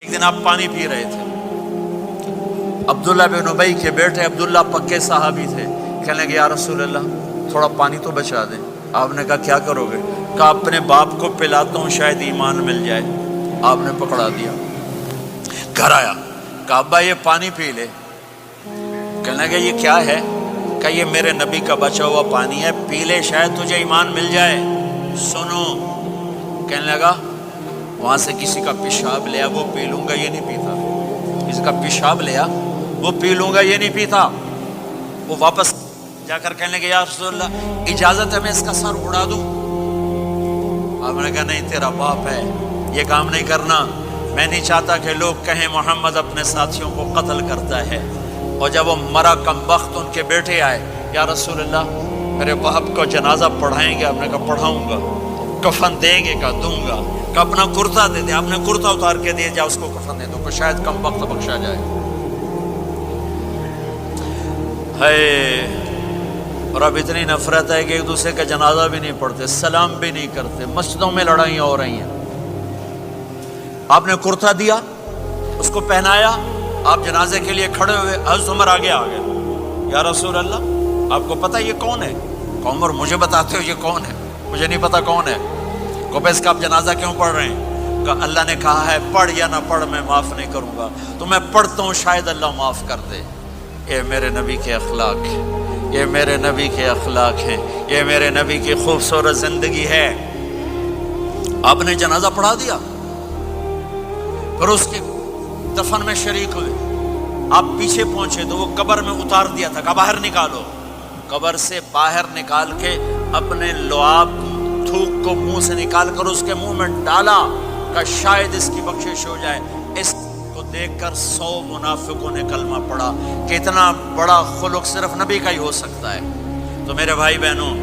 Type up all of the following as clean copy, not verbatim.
ایک دن آپ پانی پی رہے تھے، عبداللہ بن ابی کے بیٹے عبداللہ پکے صحابی تھے، کہنے لگے یا رسول اللہ تھوڑا پانی تو بچا دیں۔ آپ نے کہا کیا کرو گے؟ کہا اپنے باپ کو پلاتا ہوں شاید ایمان مل جائے۔ آپ نے پکڑا دیا، گھر آیا، کہا ابا یہ پانی پی لے۔ کہنے لگے یہ کیا ہے؟ کہا یہ میرے نبی کا بچا ہوا پانی ہے، پی لے شاید تجھے ایمان مل جائے۔ سنو، کہنے لگا وہاں سے کسی کا پیشاب لیا وہ پی لوں گا، یہ نہیں پیتا۔ کسی کا پیشاب لیا وہ پی لوں گا، یہ نہیں پیتا۔ وہ واپس جا کر کہنے لگے یا رسول اللہ اجازت ہے میں اس کا سر اڑا دوں؟ آپ نے کہا نہیں، تیرا باپ ہے، یہ کام نہیں کرنا۔ میں نہیں چاہتا کہ لوگ کہیں محمد اپنے ساتھیوں کو قتل کرتا ہے۔ اور جب وہ مرا کم بخت ان کے بیٹے آئے، یا رسول اللہ میرے باپ کو جنازہ پڑھائیں گے؟ آپ نے کہا پڑھاؤں گا۔ کفن دیں گے؟ کہا دوں گا۔ کہ اپنا کرتا دے دے۔ آپ نے کرتا اتار کے دے جا، اس کو کفن دے دو کہ شاید کم وقت بخشا جائے۔ اور اب اتنی نفرت ہے کہ ایک دوسرے کا جنازہ بھی نہیں پڑھتے، سلام بھی نہیں کرتے، مسجدوں میں لڑائیاں ہو رہی ہیں۔ آپ نے کرتا دیا، اس کو پہنایا، آپ جنازے کے لیے کھڑے ہوئے، حضرت عمر آگے آ گئے، یا رسول اللہ آپ کو پتہ یہ کون ہے؟ کہ عمر مجھے بتاتے ہو یہ کون ہے؟ مجھے نہیں پتا کون ہے۔ کہ اس کا آپ جنازہ کیوں پڑھ رہے ہیں؟ کہ اللہ نے کہا ہے پڑھ یا نہ پڑھ میں معاف نہیں کروں گا، تو میں پڑھتا ہوں شاید اللہ معاف کر دے۔ یہ میرے نبی کے اخلاق ہیں، یہ میرے نبی کے اخلاق ہیں، یہ میرے نبی کی خوبصورت زندگی ہے۔ آپ نے جنازہ پڑھا دیا، پھر اس کے دفن میں شریک ہوئے۔ آپ پیچھے پہنچے تو وہ قبر میں اتار دیا تھا، کہ باہر نکالو۔ قبر سے باہر نکال کے اپنے لعاب تھوک کو منہ سے نکال کر اس کے منہ میں ڈالا کہ شاید اس کی بخشش ہو جائے۔ اس کو دیکھ کر 100 منافقوں نے کلمہ پڑھا کہ اتنا بڑا خلق صرف نبی کا ہی ہو سکتا ہے۔ تو میرے بھائی بہنوں،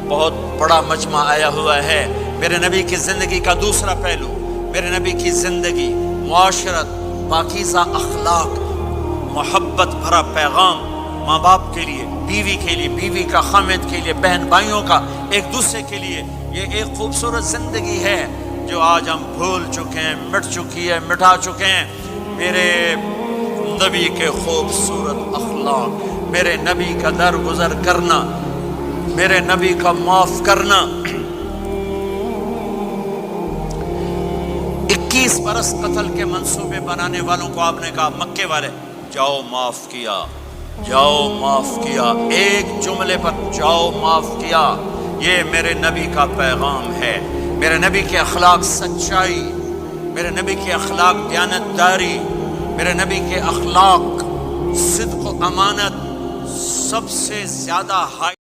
بہت بڑا مجمع آیا ہوا ہے۔ میرے نبی کی زندگی کا دوسرا پہلو، میرے نبی کی زندگی، معاشرت، پاکیزہ اخلاق، محبت بھرا پیغام، ماں باپ کے لیے، بیوی کے لیے، بیوی کا خامد کے لیے، بہن بھائیوں کا ایک دوسرے کے لیے، یہ ایک خوبصورت زندگی ہے جو آج ہم بھول چکے ہیں، مٹ چکی ہے، مٹا چکے ہیں۔ میرے نبی کے خوبصورت اخلاق، میرے نبی کا درگزر کرنا، میرے نبی کا معاف کرنا۔ 21 برس قتل کے منصوبے بنانے والوں کو آپ نے کہا مکے والے جاؤ معاف کیا، جاؤ معاف کیا، ایک جملے پر جاؤ معاف کیا۔ یہ میرے نبی کا پیغام ہے۔ میرے نبی کے اخلاق سچائی، میرے نبی کے اخلاق دیانتداری، میرے نبی کے اخلاق صدق و امانت، سب سے زیادہ ہائی